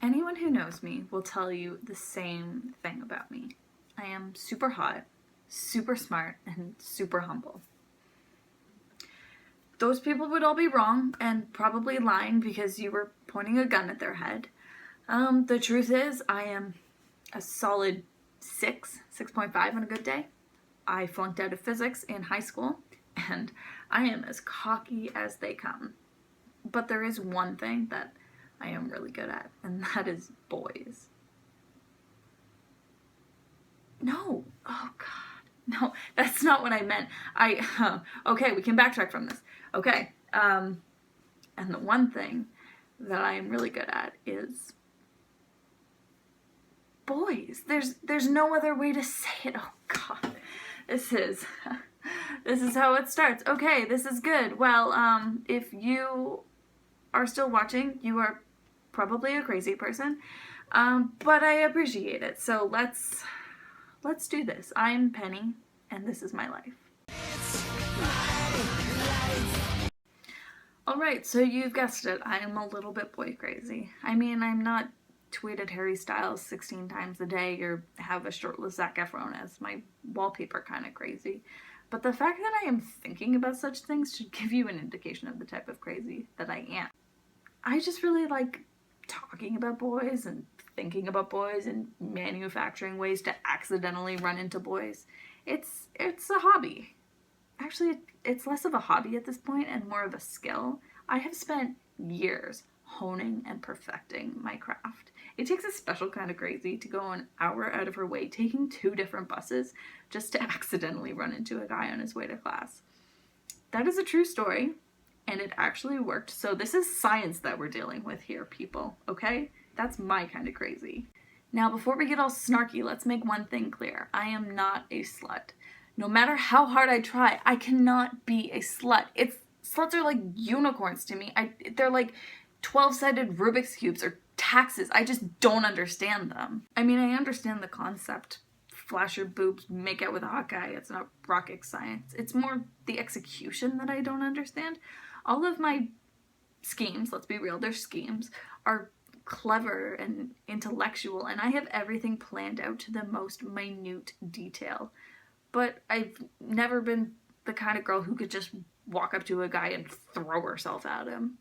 Anyone who knows me will tell you the same thing about me. I am super hot, super smart, and super humble. Those people would all be wrong and probably lying because you were pointing a gun at their head. The truth is, I am a solid 6.5 on a good day. I flunked out of physics in high school, and I am as cocky as they come. But there is one thing that I am really good at, and that is boys. No, oh God, no, that's not what I meant. Okay, we can backtrack from this. Okay, and the one thing that I am really good at is boys. There's no other way to say it. Oh God, this is how it starts. Okay, this is good. Well, if you are still watching, you are probably a crazy person, but I appreciate it. So let's do this. I'm Penny, and this is my life. Alright, so you've guessed it, I am a little bit boy crazy. I mean, I'm not tweeted Harry Styles 16 times a day or have a shirtless Zac Efron as my wallpaper kind of crazy. But the fact that I am thinking about such things should give you an indication of the type of crazy that I am. I just really like talking about boys and thinking about boys and manufacturing ways to accidentally run into boys. It's a hobby. Actually, it's less of a hobby at this point and more of a skill. I have spent years honing and perfecting my craft. It takes a special kind of crazy to go an hour out of her way taking 2 different buses just to accidentally run into a guy on his way to class. That is a true story, and it actually worked. So this is science that we're dealing with here, people, okay? That's my kind of crazy. Now, before we get all snarky, let's make one thing clear. I am not a slut. No matter how hard I try, I cannot be a slut. Sluts are like unicorns to me. They're like 12-sided Rubik's Cubes or taxes. I just don't understand them. I mean, I understand the concept. Flash your boobs, make out with a hot guy. It's not rocket science. It's more the execution that I don't understand. All of my schemes, let's be real, they're schemes, are clever and intellectual, and I have everything planned out to the most minute detail. But I've never been the kind of girl who could just walk up to a guy and throw herself at him.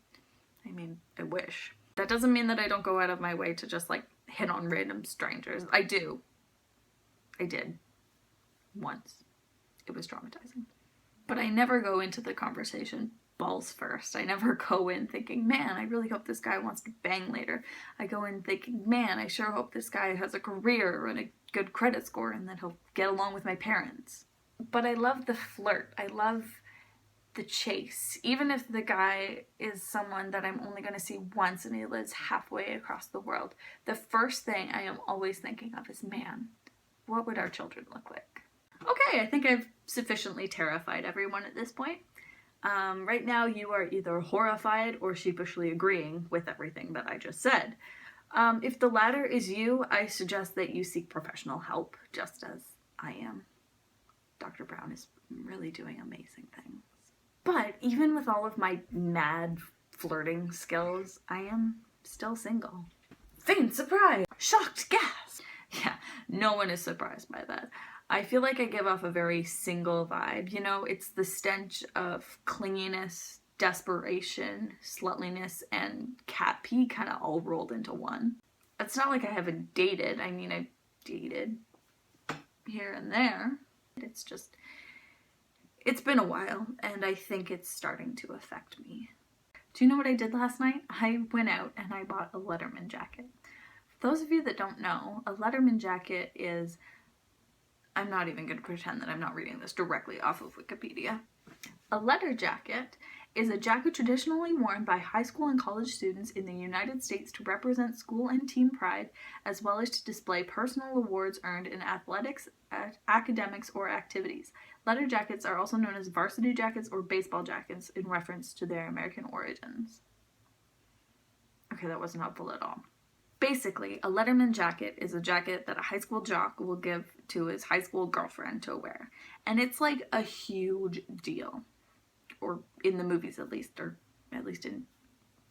I mean, I wish. That doesn't mean that I don't go out of my way to just like hit on random strangers. I do. I did. Once. It was traumatizing. But I never go into the conversation balls first. I never go in thinking, man, I really hope this guy wants to bang later. I go in thinking, man, I sure hope this guy has a career and a good credit score and that he'll get along with my parents. But I love the flirt. I love the chase. Even if the guy is someone that I'm only going to see once and he lives halfway across the world, the first thing I am always thinking of is, man, what would our children look like? Okay, I think I've sufficiently terrified everyone at this point. Right now you are either horrified or sheepishly agreeing with everything that I just said. If the latter is you, I suggest that you seek professional help, just as I am. Dr. Brown is really doing amazing things. But even with all of my mad flirting skills, I am still single. Faint surprise! Shocked gasp! Yeah, no one is surprised by that. I feel like I give off a very single vibe. You know, it's the stench of clinginess, desperation, slutliness, and cat pee kind of all rolled into one. It's not like I haven't dated. I mean, I've dated here and there. It's been a while, and I think it's starting to affect me. Do you know what I did last night? I went out and I bought a Letterman jacket. For those of you that don't know, a Letterman jacket is... I'm not even going to pretend that I'm not reading this directly off of Wikipedia. A letter jacket is a jacket traditionally worn by high school and college students in the United States to represent school and team pride, as well as to display personal awards earned in athletics, academics, or activities. Letter jackets are also known as varsity jackets or baseball jackets in reference to their American origins. Okay, that wasn't helpful at all. Basically, a Letterman jacket is a jacket that a high school jock will give to his high school girlfriend to wear. And it's like a huge deal. Or in the movies at least, or at least in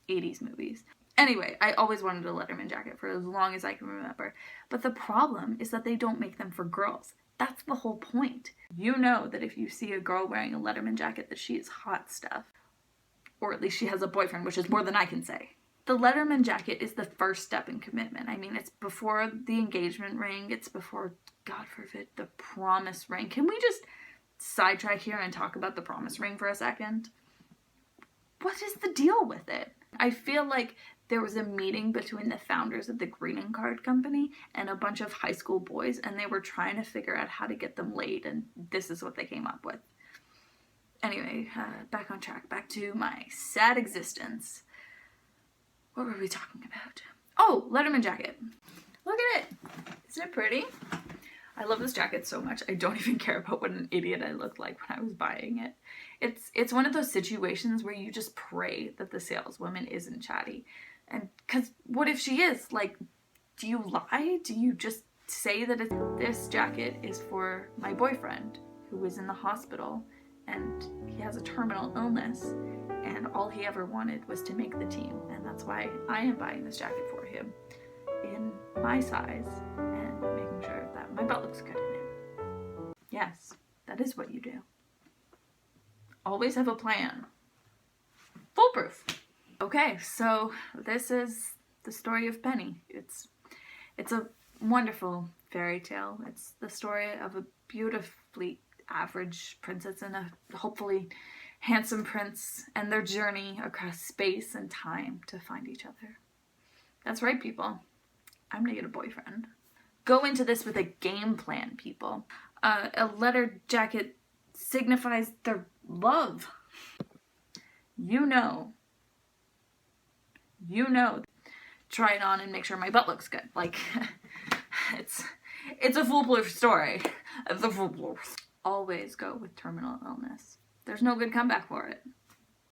80s movies. Anyway, I always wanted a Letterman jacket for as long as I can remember. But the problem is that they don't make them for girls. That's the whole point. You know that if you see a girl wearing a Letterman jacket that she is hot stuff. Or at least she has a boyfriend, which is more than I can say. The Letterman jacket is the first step in commitment. I mean, it's before the engagement ring. It's before, God forbid, the promise ring. Can we just sidetrack here and talk about the promise ring for a second? What is the deal with it? I feel like there was a meeting between the founders of the greeting card company and a bunch of high school boys, and they were trying to figure out how to get them laid, and this is what they came up with. Anyway, back on track. Back to my sad existence. What were we talking about? Oh, Letterman jacket. Look at it. Isn't it pretty? I love this jacket so much. I don't even care about what an idiot I looked like when I was buying it. It's one of those situations where you just pray that the saleswoman isn't chatty. And because what if she is? Like, do you lie? Do you just say that this jacket is for my boyfriend who is in the hospital and he has a terminal illness and all he ever wanted was to make the team, and that's why I am buying this jacket for him in my size and making sure that my butt looks good in it. Yes, that is what you do. Always have a plan. Foolproof. Okay, so this is the story of Penny. It's a wonderful fairy tale. It's the story of a beautifully average princess and a hopefully handsome prince and their journey across space and time to find each other. That's right, people. I'm gonna get a boyfriend. Go into this with a game plan, people. A letter jacket signifies their love. You know. Try it on and make sure my butt looks good. Like, it's a foolproof story. It's a foolproof. Always go with terminal illness. There's no good comeback for it.